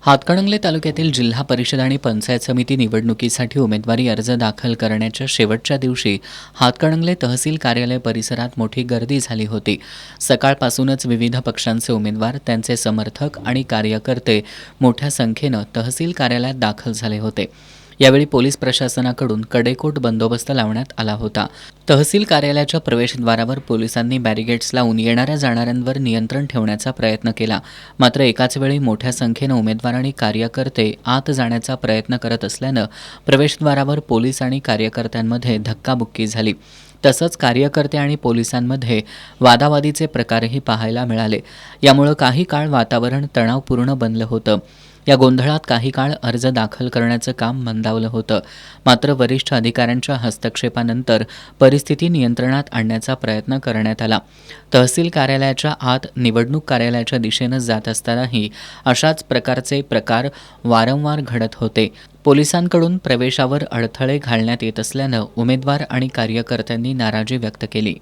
हातकणंगले तालुक्यातील जिल्हा परिषद आणि पंचायत समिती निवडणुकीसाठी उमेदवारी अर्ज दाखल करण्याच्या शेवटच्या दिवशी हातकणंगले तहसील कार्यालय परिसरात मोठी गर्दी झाली होती. सकाळपासूनच विविध पक्षांचे उमेदवार, त्यांचे समर्थक आणि कार्यकर्ते मोठ्या संख्येनं तहसील कार्यालयात दाखल झाले होते. यावेळी पोलीस प्रशासनाकडून कडेकोट बंदोबस्त लावण्यात आला होता. तहसील कार्यालयाच्या प्रवेशद्वारावर पोलिसांनी बॅरिगेड्स लावून येणाऱ्या जाणाऱ्यांवर नियंत्रण ठेवण्याचा प्रयत्न केला. मात्र एकाच वेळी मोठ्या संख्येनं उमेदवार आणि कार्यकर्ते आत जाण्याचा प्रयत्न करत असल्यानं प्रवेशद्वारावर पोलीस आणि कार्यकर्त्यांमध्ये धक्काबुक्की झाली. तसंच कार्यकर्ते आणि पोलिसांमध्ये वादावादीचे प्रकारही पाहायला मिळाले. यामुळे काही काळ वातावरण तणावपूर्ण बनलं होतं. या गोंधळात काही काळ अर्ज दाखल करण्याचं काम मंदावलं होतं. मात्र वरिष्ठ अधिकाऱ्यांच्या हस्तक्षेपानंतर परिस्थिती नियंत्रणात आणण्याचा प्रयत्न करण्यात आला. तहसील कार्यालयाच्या आत निवडणूक कार्यालयाच्या दिशेनं जात असतानाही अशाच प्रकारचे प्रकार वारंवार घडत होते. पोलिसांकडून प्रवेशावर अडथळे घालण्यात येत असल्यानं उमेदवार आणि कार्यकर्त्यांनी नाराजी व्यक्त केली.